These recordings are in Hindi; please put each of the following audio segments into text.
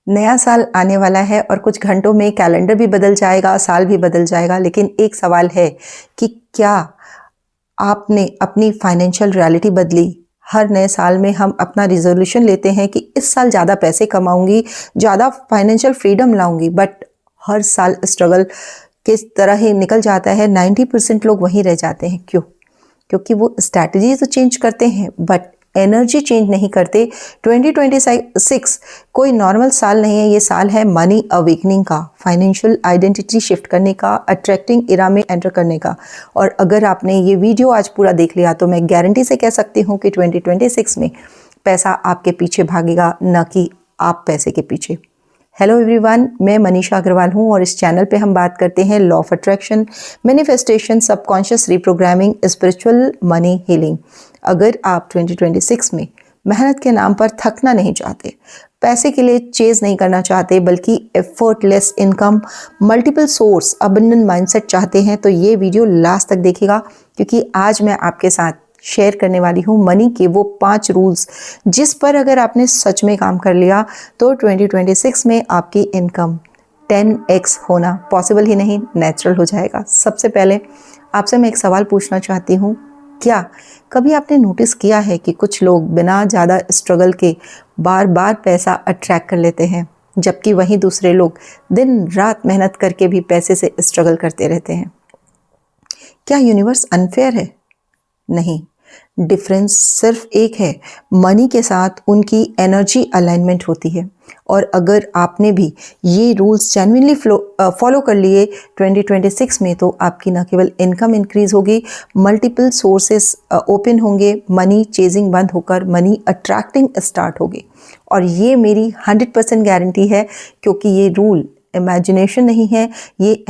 नया साल आने वाला है और कुछ घंटों में कैलेंडर भी बदल जाएगा, साल भी बदल जाएगा। लेकिन एक सवाल है कि क्या आपने अपनी फाइनेंशियल रियलिटी बदली? हर नए साल में हम अपना रिजोल्यूशन लेते हैं कि इस साल ज़्यादा पैसे कमाऊंगी, ज़्यादा फाइनेंशियल फ्रीडम लाऊंगी, बट हर साल स्ट्रगल किस तरह ही निकल जाता है। 90% लोग वहीं रह जाते हैं। क्यों? क्योंकि वो स्ट्रैटेजी तो चेंज करते हैं बट एनर्जी चेंज नहीं करते। 2026 कोई नॉर्मल साल नहीं है, ये साल है मनी अवेकनिंग का, फाइनेंशियल आइडेंटिटी शिफ्ट करने का, अट्रैक्टिंग इरा में एंटर करने का। और अगर आपने ये वीडियो आज पूरा देख लिया तो मैं गारंटी से कह सकती हूँ कि 2026 में पैसा आपके पीछे भागेगा, न कि आप पैसे के पीछे। हेलो एवरीवन, मैं मनीषा अग्रवाल हूँ और इस चैनल पे हम बात करते हैं law of attraction, manifestation, subconscious reprogramming, spiritual, money, healing. अगर आप 2026 में मेहनत के नाम पर थकना नहीं चाहते, पैसे के लिए चेज नहीं करना चाहते, बल्कि effortless income, multiple source, abundant mindset चाहते हैं, तो ये वीडियो लास्ट तक देखिएगा, क्योंकि आज मैं आपके साथ शेयर करने वाली हूँ मनी के वो 5 रूल्स जिस पर अगर आपने सच में काम कर लिया तो 2026 में आपकी इनकम 10x होना पॉसिबल ही नहीं, नेचुरल हो जाएगा। सबसे पहले आपसे मैं एक सवाल पूछना चाहती हूँ, क्या कभी आपने नोटिस किया है कि कुछ लोग बिना ज़्यादा स्ट्रगल के बार बार पैसा अट्रैक्ट कर लेते हैं, जबकि वहीं दूसरे लोग दिन रात मेहनत करके भी पैसे से स्ट्रगल करते रहते हैं? क्या यूनिवर्स अनफेयर है? नहीं, डिफरेंस सिर्फ एक है, मनी के साथ उनकी एनर्जी अलाइनमेंट होती है। और अगर आपने भी ये रूल्स जेन्युइनली फॉलो कर लिए 2026 में, तो आपकी न केवल इनकम इंक्रीज होगी, मल्टीपल सोर्सेस ओपन होंगे, मनी चेजिंग बंद होकर मनी अट्रैक्टिंग स्टार्ट होगी। और ये मेरी 100% गारंटी है, क्योंकि ये रूल इमेजिनेशन नहीं है, ये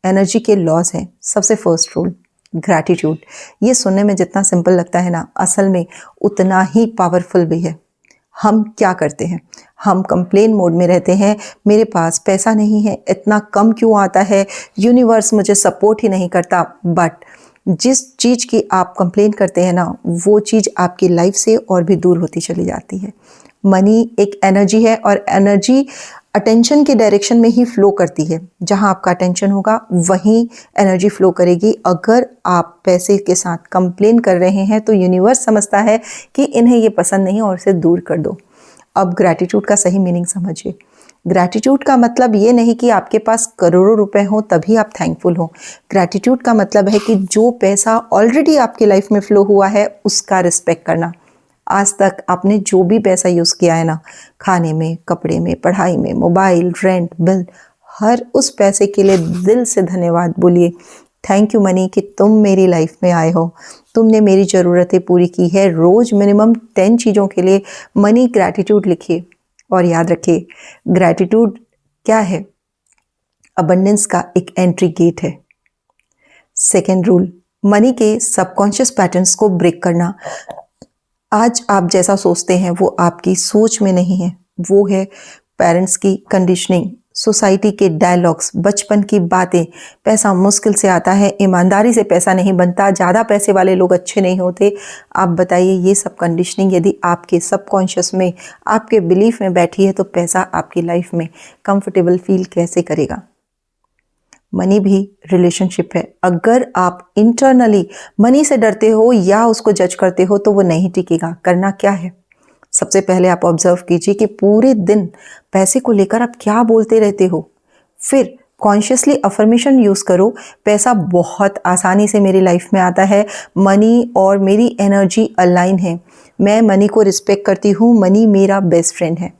एनर्जी के लॉज हैं। सबसे फर्स्ट रूल, ग्रैटिट्यूड। ये सुनने में जितना सिंपल लगता है ना, असल में उतना ही पावरफुल भी है। हम क्या करते हैं? हम कंप्लेन मोड में रहते हैं, मेरे पास पैसा नहीं है, इतना कम क्यों आता है, यूनिवर्स मुझे सपोर्ट ही नहीं करता। बट जिस चीज़ की आप कंप्लेन करते हैं ना, वो चीज़ आपकी लाइफ से और भी दूर होती चली जाती है। मनी एक एनर्जी है और एनर्जी अटेंशन के डायरेक्शन में ही फ्लो करती है। जहाँ आपका अटेंशन होगा वहीं एनर्जी फ्लो करेगी। अगर आप पैसे के साथ कंप्लेन कर रहे हैं तो यूनिवर्स समझता है कि इन्हें ये पसंद नहीं और इसे दूर कर दो। अब ग्रैटिट्यूड का सही मीनिंग समझिए। ग्रैटिट्यूड का मतलब ये नहीं कि आपके पास करोड़ों रुपए हो तभी आप थैंकफुल हो। ग्रैटिट्यूड का मतलब है कि जो पैसा ऑलरेडी आपकी लाइफ में फ्लो हुआ है उसका रिस्पेक्ट करना। आज तक आपने जो भी पैसा यूज़ किया है ना, खाने में, कपड़े में, पढ़ाई में, मोबाइल, रेंट, बिल, हर उस पैसे के लिए दिल से धन्यवाद बोलिए। थैंक यू मनी कि तुम मेरी लाइफ में आए हो, तुमने मेरी ज़रूरतें पूरी की है। रोज़ मिनिमम 10 चीज़ों के लिए मनी ग्रैटिट्यूड लिखिए। और याद रखिए, ग्रैटिट्यूड क्या है? अबंडेंस का एक एंट्री गेट है। सेकेंड रूल, मनी के सबकॉन्शियस पैटर्न्स को ब्रेक करना। आज आप जैसा सोचते हैं वो आपकी सोच में नहीं है, वो है पेरेंट्स की कंडीशनिंग, सोसाइटी के डायलॉग्स, बचपन की बातें। पैसा मुश्किल से आता है, ईमानदारी से पैसा नहीं बनता, ज़्यादा पैसे वाले लोग अच्छे नहीं होते। आप बताइए, ये सब कंडीशनिंग यदि आपके सबकॉन्शियस में, आपके बिलीफ में बैठी है तो पैसा आपकी लाइफ में कंफर्टेबल फील कैसे करेगा? मनी भी रिलेशनशिप है। अगर आप इंटरनली मनी से डरते हो या उसको जज करते हो तो वो नहीं टिकेगा। करना क्या है? सबसे पहले आप ऑब्जर्व कीजिए कि पूरे दिन पैसे को लेकर आप क्या बोलते रहते हो। फिर कॉन्शियसली अफर्मेशन यूज़ करो, पैसा बहुत आसानी से मेरी लाइफ में आता है, मनी और मेरी एनर्जी अलाइन है, मैं मनी को रिस्पेक्ट करती हूँ, मनी मेरा बेस्ट फ्रेंड है।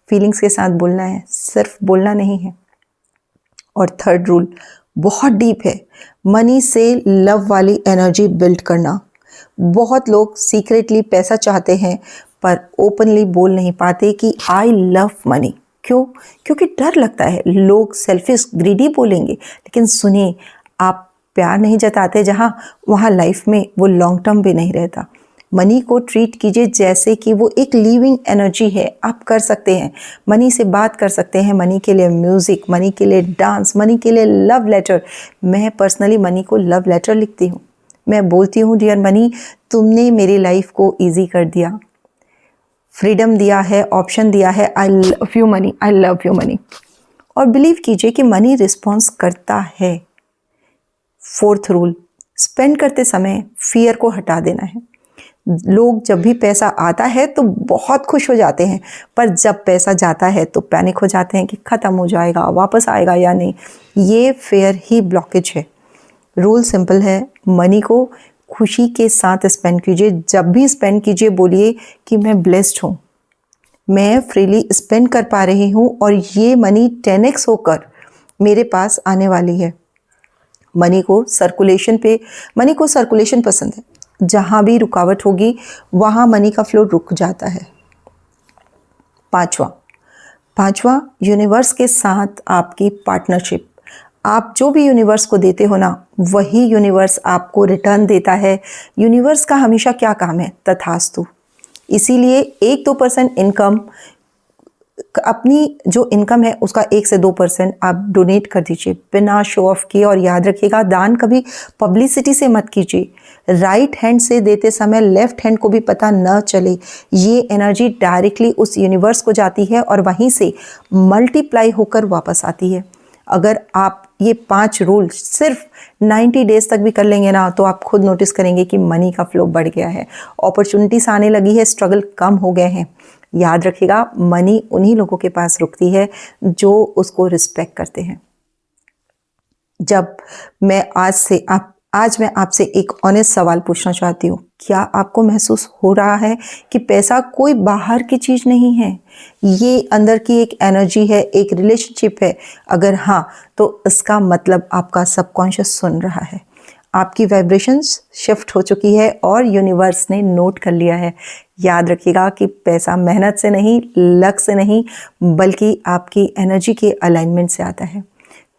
फीलिंग्स के साथ बोलना है, सिर्फ बोलना नहीं है। और थर्ड रूल बहुत डीप है, मनी से लव वाली एनर्जी बिल्ड करना। बहुत लोग सीक्रेटली पैसा चाहते हैं पर ओपनली बोल नहीं पाते कि आई लव मनी। क्यों? क्योंकि डर लगता है लोग सेल्फिश, ग्रीडी बोलेंगे। लेकिन सुनिए, आप प्यार नहीं जताते जहाँ, वहाँ लाइफ में वो लॉन्ग टर्म भी नहीं रहता। मनी को ट्रीट कीजिए जैसे कि वो एक लिविंग एनर्जी है। आप कर सकते हैं, मनी से बात कर सकते हैं, मनी के लिए म्यूज़िक, मनी के लिए डांस, मनी के लिए लव लेटर। मैं पर्सनली मनी को लव लेटर लिखती हूँ। मैं बोलती हूँ, डियर मनी, तुमने मेरी लाइफ को ईजी कर दिया। फ्रीडम दिया है, ऑप्शन दिया है, I love you money, I love you money. और बिलीव कीजिए कि मनी रिस्पॉन्स करता है। फोर्थ रूल, स्पेंड करते समय फियर को हटा देना है। लोग जब भी पैसा आता है तो बहुत खुश हो जाते हैं, पर जब पैसा जाता है तो पैनिक हो जाते हैं कि ख़त्म हो जाएगा, वापस आएगा या नहीं। ये फेयर ही ब्लॉकेज है। रूल सिंपल है, मनी को खुशी के साथ स्पेंड कीजिए। जब भी स्पेंड कीजिए बोलिए कि मैं ब्लेस्ड हूँ, मैं फ्रीली स्पेंड कर पा रही हूँ और ये मनी 10x होकर मेरे पास आने वाली है। मनी को सर्कुलेशन पसंद है। जहाँ भी रुकावट होगी वहाँ मनी का फ्लो रुक जाता है। पांचवा, यूनिवर्स के साथ आपकी पार्टनरशिप। आप जो भी यूनिवर्स को देते हो ना, वही यूनिवर्स आपको रिटर्न देता है। यूनिवर्स का हमेशा क्या काम है? तथास्तु। इसीलिए 1-2% इनकम, अपनी जो इनकम है उसका 1 से 2% आप डोनेट कर दीजिए बिना शो ऑफ किए। और याद रखिएगा, दान कभी पब्लिसिटी से मत कीजिए। राइट हैंड से देते समय लेफ्ट हैंड को भी पता न चले। ये एनर्जी डायरेक्टली उस यूनिवर्स को जाती है और वहीं से मल्टीप्लाई होकर वापस आती है। अगर आप ये 5 रूल सिर्फ 90 डेज तक भी कर लेंगे ना, तो आप खुद नोटिस करेंगे कि मनी का फ्लो बढ़ गया है, अपॉर्चुनिटीज आने लगी है, स्ट्रगल कम हो गए हैं। याद रखिएगा, मनी उन्हीं लोगों के पास रुकती है जो उसको रिस्पेक्ट करते हैं। आज मैं आपसे एक ऑनेस्ट सवाल पूछना चाहती हूँ। क्या आपको महसूस हो रहा है कि पैसा कोई बाहर की चीज़ नहीं है? ये अंदर की एक एनर्जी है, एक रिलेशनशिप है। अगर हाँ, तो इसका मतलब आपका सबकॉन्शियस सुन रहा है। आपकी वाइब्रेशंस शिफ्ट हो चुकी है और यूनिवर्स ने नोट कर लिया है। याद रखिएगा कि पैसा मेहनत से नहीं, लक से नहीं, बल्कि आपकी एनर्जी के अलाइनमेंट से आता है।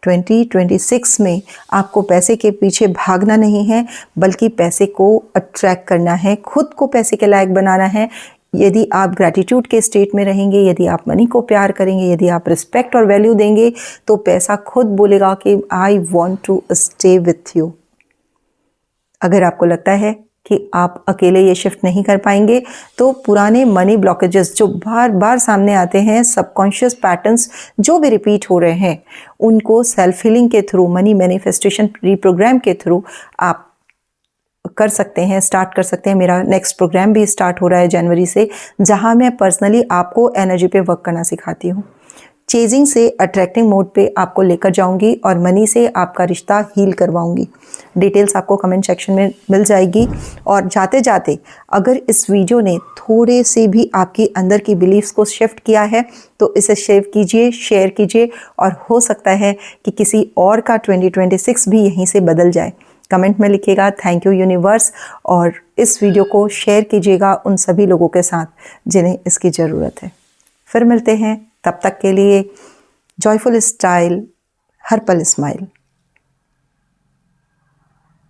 2026 में आपको पैसे के पीछे भागना नहीं है, बल्कि पैसे को अट्रैक्ट करना है, खुद को पैसे के लायक बनाना है। यदि आप ग्रैटिट्यूड के स्टेट में रहेंगे, यदि आप मनी को प्यार करेंगे, यदि आप रिस्पेक्ट और वैल्यू देंगे, तो पैसा खुद बोलेगा कि I want to stay with you. अगर आपको लगता है कि आप अकेले ये शिफ्ट नहीं कर पाएंगे, तो पुराने मनी ब्लॉकेजेस जो बार बार सामने आते हैं, सबकॉन्शियस पैटर्न्स जो भी रिपीट हो रहे हैं, उनको सेल्फ हीलिंग के थ्रू, मनी मैनिफेस्टेशन रिप्रोग्राम के थ्रू आप कर सकते हैं, स्टार्ट कर सकते हैं। मेरा नेक्स्ट प्रोग्राम भी स्टार्ट हो रहा है जनवरी से, जहां मैं पर्सनली आपको एनर्जी पे वर्क करना सिखाती हूँ। चेजिंग से अट्रैक्टिंग मोड पे आपको लेकर जाऊंगी और मनी से आपका रिश्ता हील करवाऊंगी। डिटेल्स आपको कमेंट सेक्शन में मिल जाएगी। और जाते जाते अगर इस वीडियो ने थोड़े से भी आपके अंदर की बिलीफ्स को शिफ्ट किया है, तो इसे सेव कीजिए, शेयर कीजिए, और हो सकता है कि किसी और का 2026 भी यहीं से बदल जाए। कमेंट में लिखिएगा थैंक यू यूनिवर्स, और इस वीडियो को शेयर कीजिएगा उन सभी लोगों के साथ जिन्हें इसकी ज़रूरत है। फिर मिलते हैं, तब तक के लिए जॉयफुल स्टाइल, हर पल स्माइल।